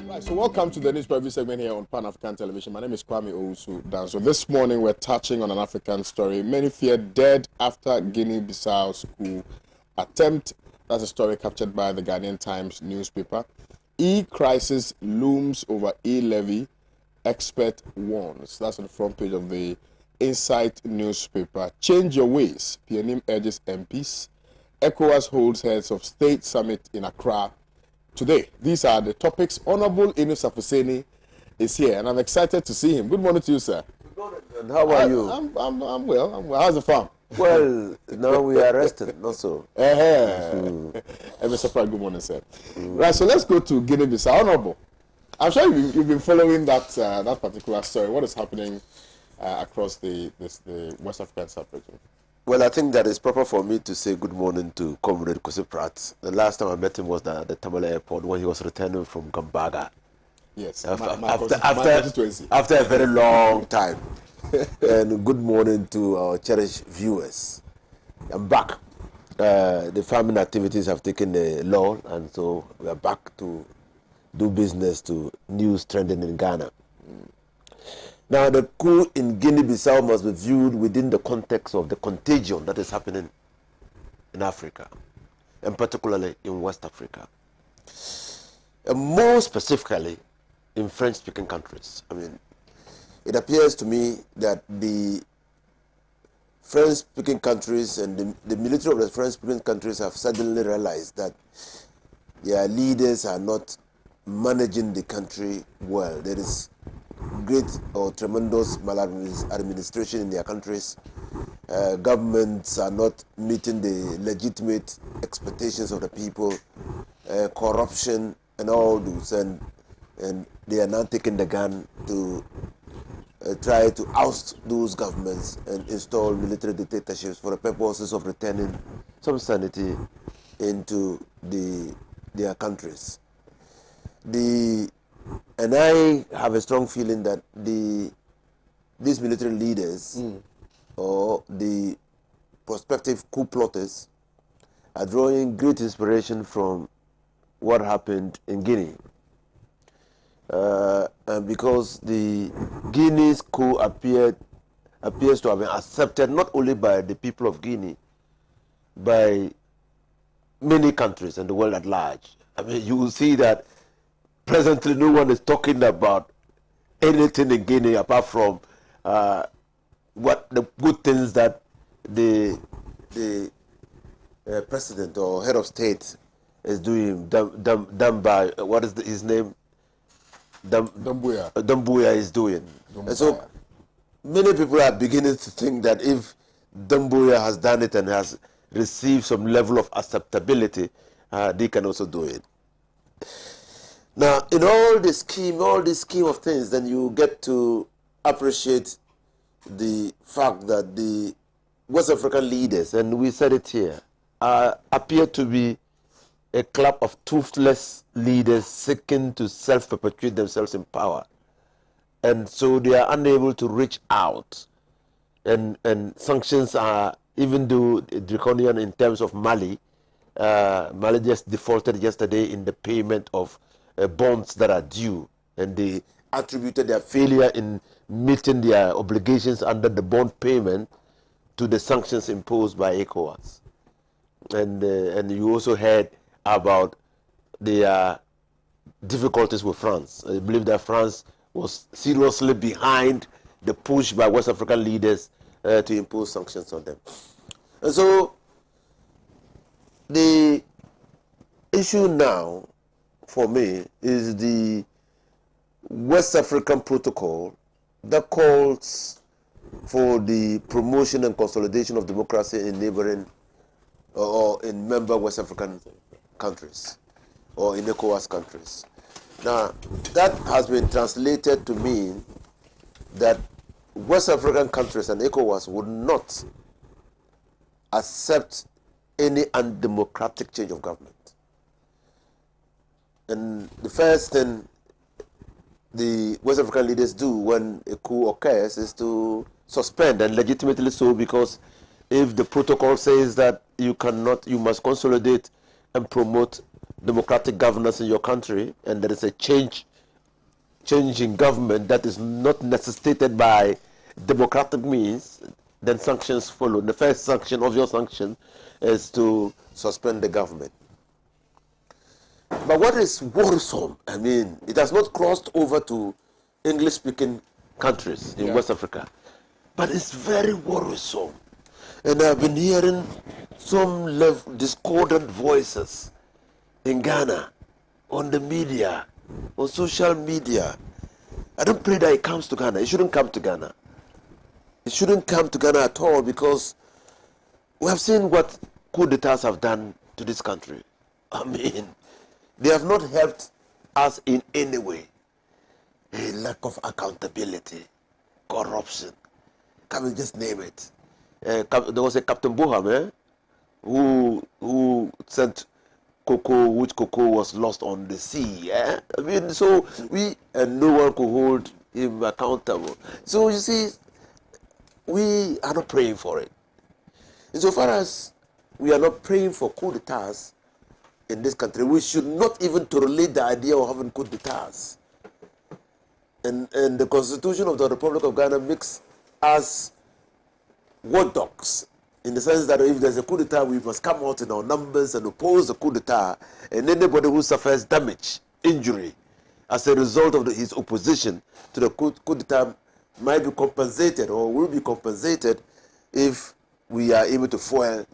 Right, so welcome to the news preview segment here on Pan-African Television. My name is Kwame Owusu Danso. This morning we're touching on an African story. Many fear dead after Guinea-Bissau's coup attempt. That's a story captured by the Ghanaian Times newspaper. E-crisis looms over e-levy, expert warns. That's on the front page of the Insight newspaper. Change your ways, PNM urges MPs. ECOWAS holds heads of state summit in Accra today. These are the topics. Honorable Inus Afuseni is here, and I'm excited to see him. Good morning to you, sir. Good morning. And how are you? I'm well. I'm well. How's the farm? Well, now we are rested, not so. Every surprise. Good morning, sir. Right, so let's go to Guinea-Bissau. Honorable, I'm sure you've been following that particular story. What is happening across the West African sub-region? Well, I think that it's proper for me to say good morning to Comrade Kosi Pratt. The last time I met him was at the Tamale airport when he was returning from Gambaga. Yes, after a very long time. And good morning to our cherished viewers. I'm back. The farming activities have taken a lull, and so we are back to do business to news trending in Ghana. Now, the coup in Guinea-Bissau must be viewed within the context of the contagion that is happening in Africa, and particularly in West Africa, and more specifically in French-speaking countries. I mean, it appears to me that the French-speaking countries and the military of the French-speaking countries have suddenly realized that their leaders are not managing the country well. There is great or tremendous maladministration in their countries. Governments are not meeting the legitimate expectations of the people. Corruption and all those, and they are now taking the gun to try to oust those governments and install military dictatorships for the purposes of returning some sanity into their countries. And I have a strong feeling that these military leaders or the prospective coup plotters are drawing great inspiration from what happened in Guinea. And because the Guinea's coup appears to have been accepted not only by the people of Guinea, by many countries and the world at large. I mean, you will see that presently, no one is talking about anything in Guinea apart from what the good things that the president or head of state is doing. Damba, what is his name? Dambuya is doing. And so many people are beginning to think that if Dambuya has done it and has received some level of acceptability, they can also do it. Now, in all this scheme of things, then you get to appreciate the fact that the West African leaders, and we said it here, appear to be a club of toothless leaders seeking to self-perpetuate themselves in power. And so they are unable to reach out. And sanctions are, even though draconian in terms of Mali, Mali just defaulted yesterday in the payment of bonds that are due, and they attributed their failure in meeting their obligations under the bond payment to the sanctions imposed by ECOWAS. And you also heard about the difficulties with France. I believe that France was seriously behind the push by West African leaders to impose sanctions on them. And so the issue now for me is the West African protocol that calls for the promotion and consolidation of democracy in neighboring or in member West African countries or in ECOWAS countries. Now, that has been translated to mean that West African countries and ECOWAS would not accept any undemocratic change of government. And the first thing the West African leaders do when a coup occurs is to suspend, and legitimately so, because if the protocol says that you must consolidate and promote democratic governance in your country, and there is a change change in government that is not necessitated by democratic means, then sanctions follow. The first sanction, obvious sanction, is to suspend the government. But what is worrisome, I mean, it has not crossed over to English-speaking countries in West Africa, but it's very worrisome. And I've been hearing some discordant voices in Ghana, on the media, on social media. I don't pray that it comes to Ghana. It shouldn't come to Ghana. It shouldn't come to Ghana at all, because we have seen what coup d'etats have done to this country. I mean, they have not helped us in any way. A lack of accountability, corruption. Can we just name it? There was a Captain Boham who sent cocoa, which cocoa was lost on the sea. I mean, so and no one could hold him accountable. So you see, we are not praying for it. Insofar as we are not praying for coup d'etats in this country, we should not even tolerate the idea of having coup d'etats. And the Constitution of the Republic of Ghana makes us watchdogs, in the sense that if there's a coup d'etat, we must come out in our numbers and oppose the coup d'etat, and anybody who suffers damage, injury, as a result of his opposition to the coup d'etat might be compensated, or will be compensated, if we are able to foil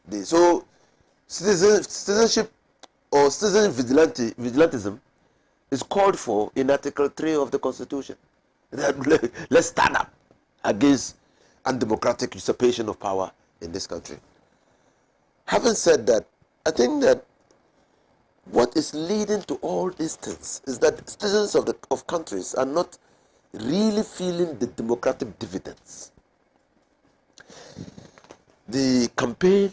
this. So citizenship or citizen vigilantism is called for in Article 3 of the Constitution. Let's stand up against undemocratic usurpation of power in this country. Having said that, I think that what is leading to all these things is that citizens of countries are not really feeling the democratic dividends. The campaign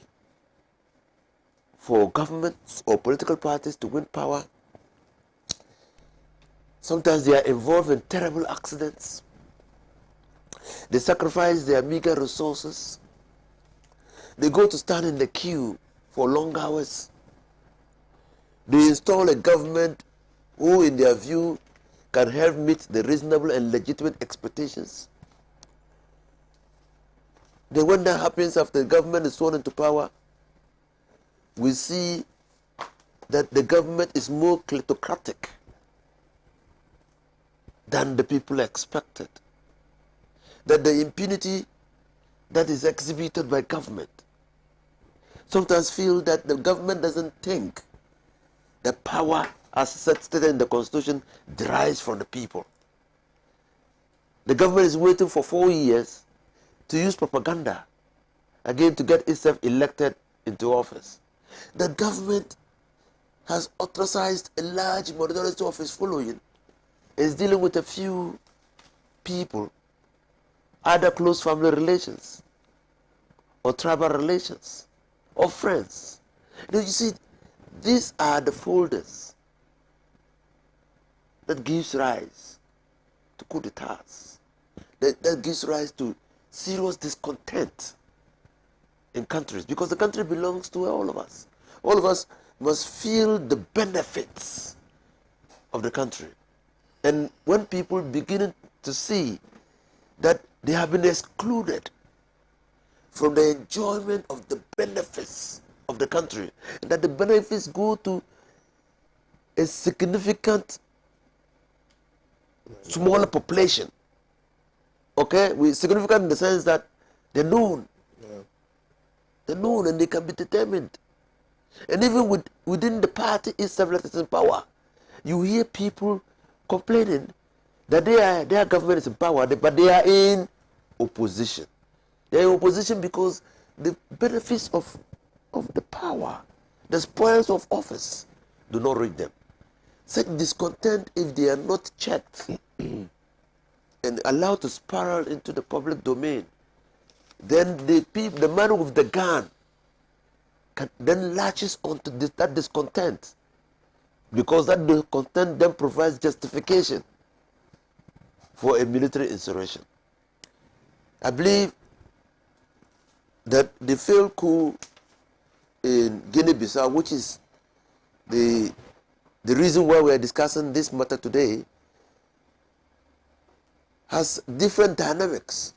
for governments or political parties to win power, sometimes they are involved in terrible accidents. They sacrifice their meager resources. They go to stand in the queue for long hours. They install a government who, in their view, can help meet the reasonable and legitimate expectations. Then when that happens, after the government is sworn into power, we see that the government is more kleptocratic than the people expected. That the impunity that is exhibited by government sometimes feel that the government doesn't think the power, as stated in the Constitution, derives from the people. The government is waiting for 4 years to use propaganda again to get itself elected into office. The government has ostracized a large minority of its following, is dealing with a few people, either close family relations or tribal relations or friends. Now you see, these are the folders that gives rise to coup d'etats, that gives rise to serious discontent in countries, because the country belongs to all of us. All of us must feel the benefits of the country. And when people begin to see that they have been excluded from the enjoyment of the benefits of the country, and that the benefits go to a significant smaller population. Okay, we significant in the sense that they're known. They're known and they can be determined. And even within the party itself that is in power, you hear people complaining that their government is in power, but they are in opposition. They are in opposition because the benefits of the power, the spoils of office, do not reach them. Such discontent, if they are not checked and allowed to spiral into the public domain, then the man with the gun then latches onto that discontent, because that discontent then provides justification for a military insurrection. I believe that the failed coup in Guinea-Bissau, which is the reason why we are discussing this matter today, has different dynamics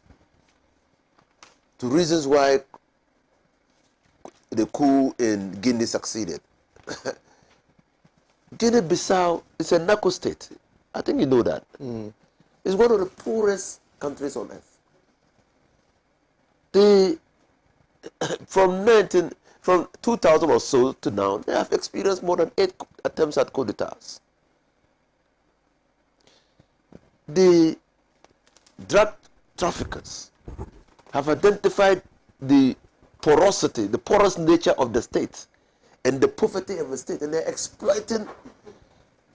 to reasons why the coup in Guinea succeeded. Guinea-Bissau is a narco state. I think you know that. It's one of the poorest countries on earth. From 2000 or so to now, they have experienced more than 8 attempts at coup d'etats. The drug traffickers have identified the porosity, the porous nature of the state and the poverty of the state, and they're exploiting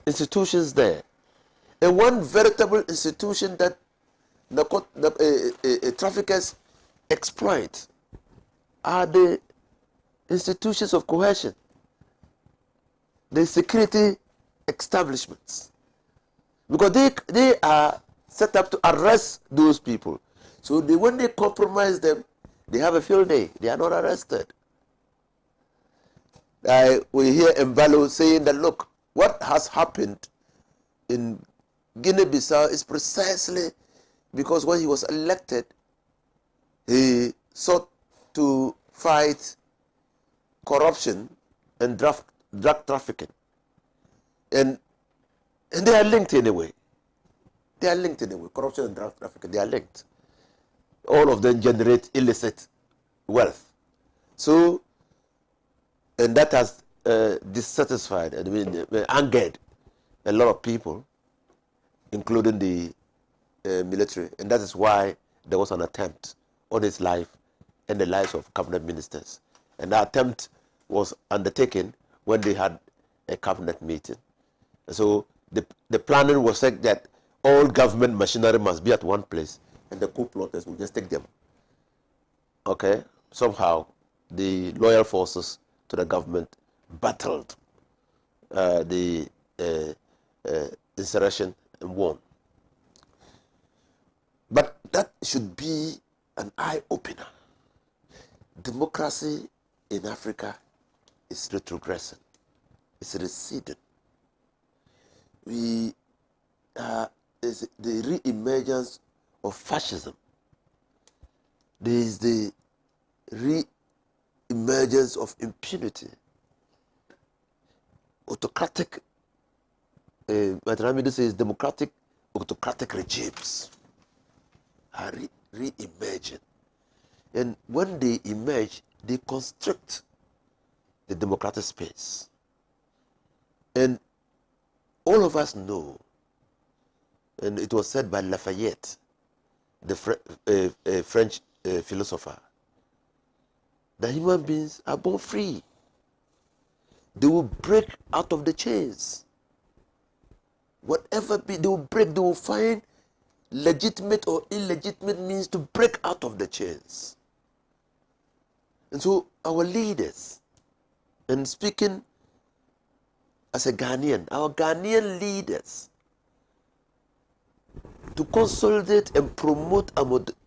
institutions there. And one veritable institution that traffickers exploit are the institutions of coercion, the security establishments, because they are set up to arrest those people. So when they compromise them, they have a field day. They are not arrested. We hear Mbalo saying that, look, what has happened in Guinea-Bissau is precisely because when he was elected, he sought to fight corruption and drug trafficking. And they are linked anyway. They are linked anyway. Corruption and drug trafficking, they are linked. All of them generate illicit wealth. So, and that has dissatisfied, angered a lot of people, including the military. And that is why there was an attempt on his life and the lives of cabinet ministers. And that attempt was undertaken when they had a cabinet meeting. So the planning was said that all government machinery must be at one place, and the coup plotters will just take them. Okay? Somehow, the loyal forces to the government battled the insurrection and won. But that should be an eye-opener. Democracy in Africa is retrogressing. It's receding. Is the re-emergence of fascism. There is the re-emergence of impunity. Autocratic, Mataramidu says democratic, autocratic regimes are re-emerging. And when they emerge, they constrict the democratic space. And all of us know, and it was said by Lafayette, the French philosopher, that human beings are born free. They will break out of the chains. Whatever they will break, they will find legitimate or illegitimate means to break out of the chains. And so our leaders, and speaking as a Ghanaian, our Ghanaian leaders, to consolidate and promote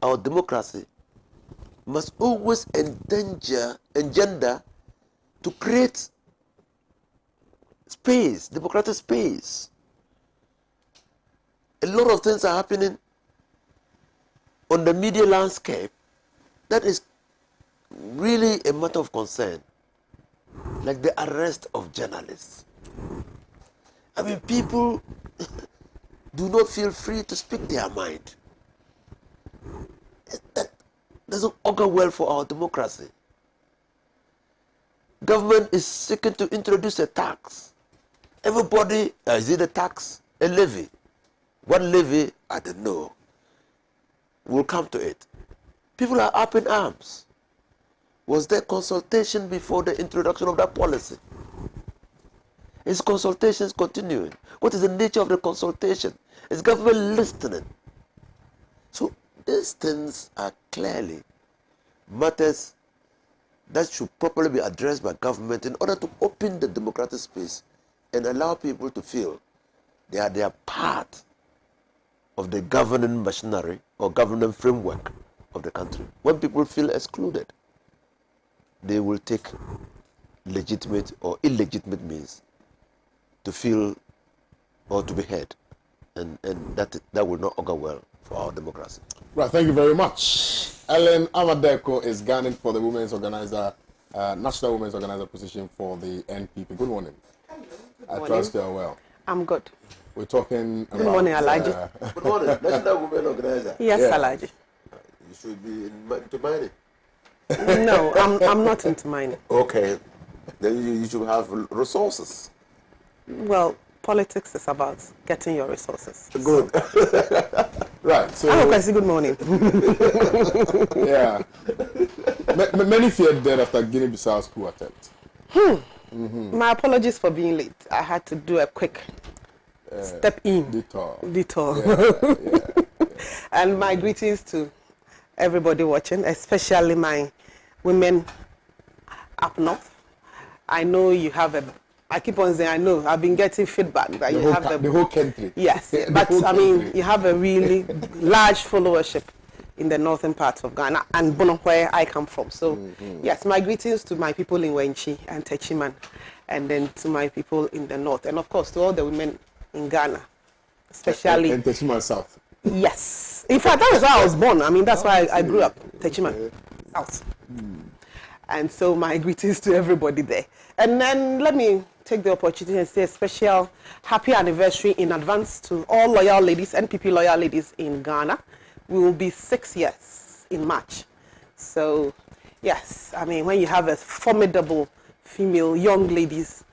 our democracy, must always engender to create space, democratic space. A lot of things are happening on the media landscape that is really a matter of concern, like the arrest of journalists. I mean, people do not feel free to speak their mind. That doesn't augur well for our democracy. Government is seeking to introduce a tax. Everybody, is it a tax? A levy. What levy? I don't know. We'll come to it. People are up in arms. Was there consultation before the introduction of that policy? Is consultations continuing? What is the nature of the consultation? Is government listening? So these things are clearly matters that should properly be addressed by government in order to open the democratic space and allow people to feel they are part of the governing machinery or governing framework of the country. When people feel excluded, they will take legitimate or illegitimate means to feel or to be heard, and that will not augur well for our democracy. Right, thank you very much. Ellen Amadeko is gunning for the women's organizer, national women's organizer position for the NPP. Good morning. I trust you are well. I'm good. We're talking about... Good morning, Alaji. Good morning, national women organizer. Yes, yeah. Alaji. You should be into mining. No, I'm not into mining. Okay. Then you should have resources. Well, politics is about getting your resources. Good. Right. So, good morning. Yeah. Many feared death after Guinea-Bissau's coup attempt. My apologies for being late. I had to do a quick step in. Detour. Yeah. And my greetings to everybody watching, especially my women up north. I know you have I keep on saying, I know, I've been getting feedback that you have the whole country. Yes, but I mean, you have a really large followership in the northern part of Ghana and Bono, where I come from. So, yes, my greetings to my people in Wenchi and Techiman, and then to my people in the north, and of course to all the women in Ghana, especially... And Techiman South. Yes. In fact, that was where I was born. I mean, that's why I grew up, Techiman South. And so my greetings to everybody there. And then let me take the opportunity and say a special happy anniversary in advance to all loyal ladies, NPP loyal ladies in Ghana. We will be 6 years in March. So, yes, I mean, when you have a formidable female young ladies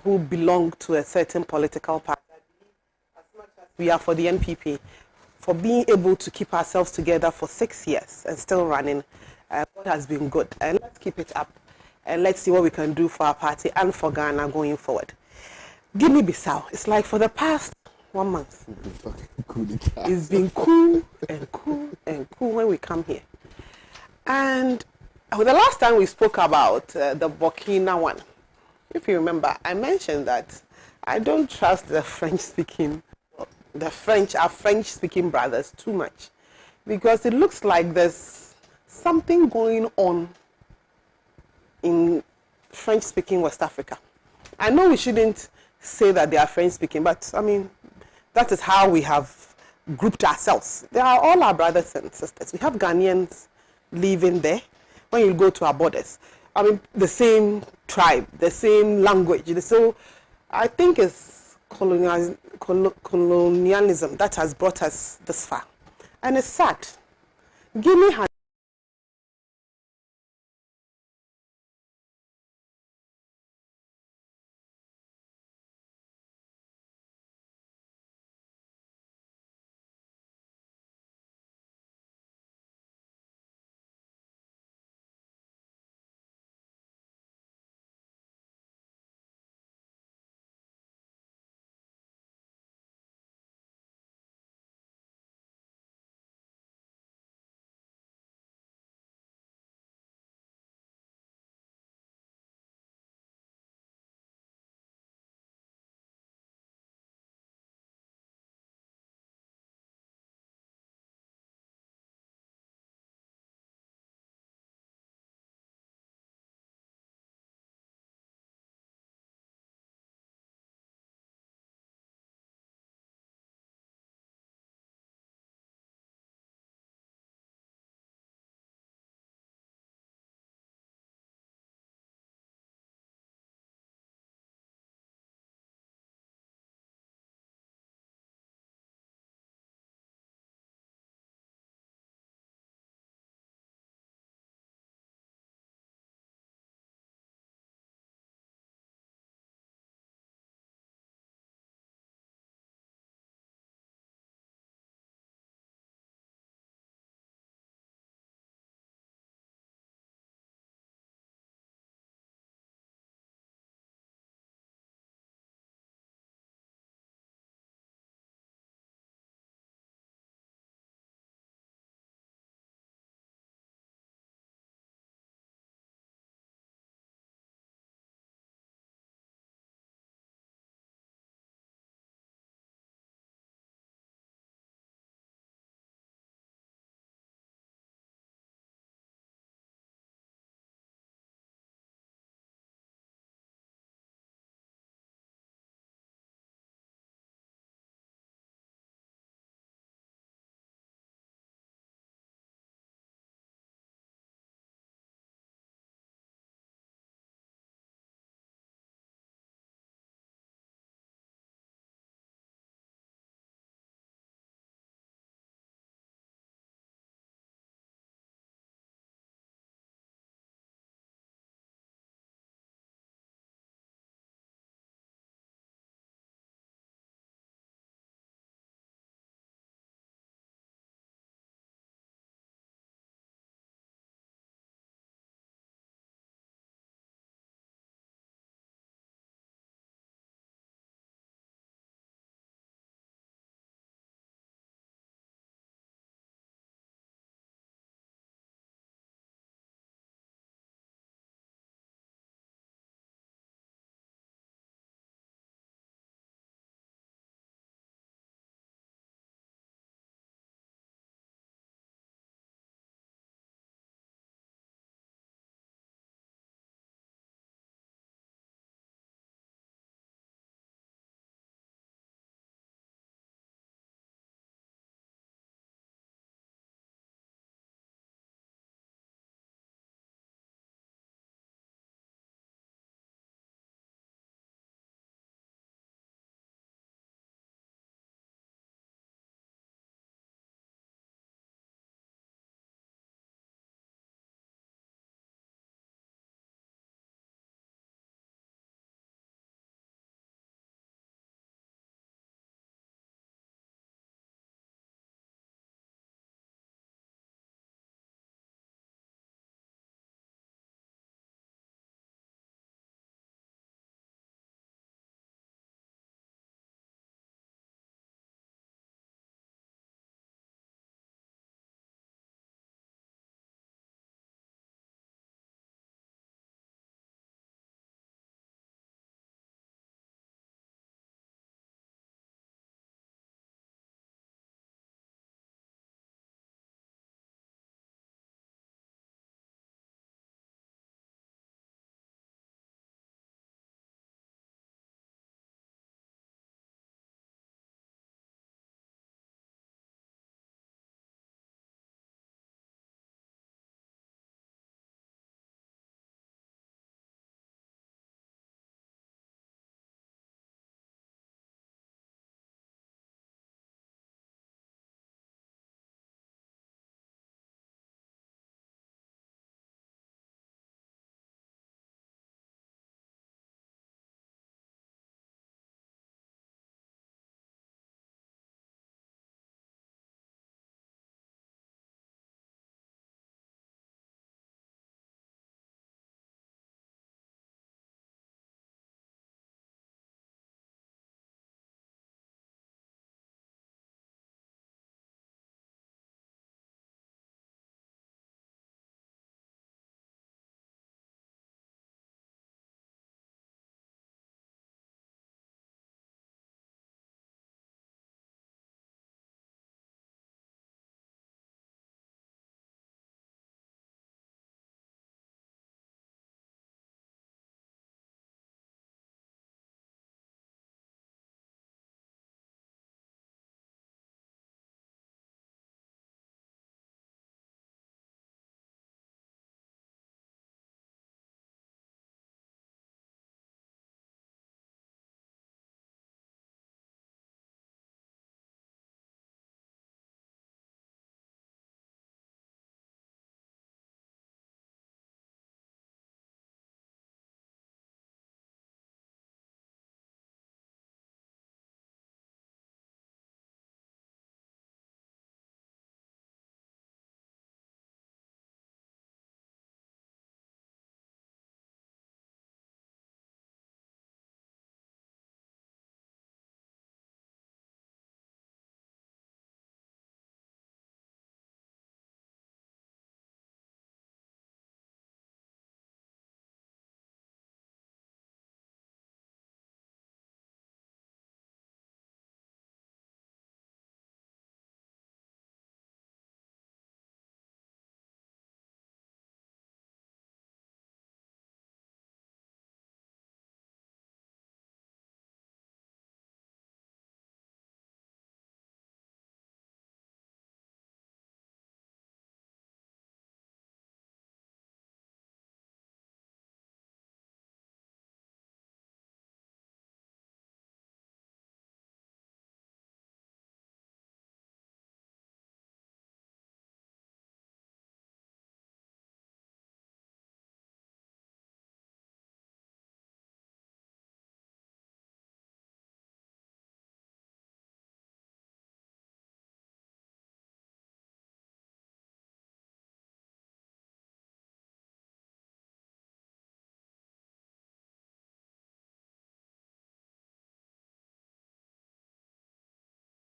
who belong to a certain political party, as much as we are for the NPP, for being able to keep ourselves together for 6 years and still running, what has been good. And let's keep it up. And let's see what we can do for our party and for Ghana going forward. Guinea-Bissau, it's like for the past 1 month, it's been cool and cool and cool when we come here. And the last time we spoke about the Burkina one, if you remember, I mentioned that I don't trust the French-speaking, our French-speaking brothers too much, because it looks like there's something going on in French-speaking West Africa. I know we shouldn't say that they are French-speaking, but I mean, that is how we have grouped ourselves. They are all our brothers and sisters. We have Ghanaians living there. When you go to our borders, I mean, the same tribe, the same language. So I think it's colonialism that has brought us this far. And it's sad. Guinea has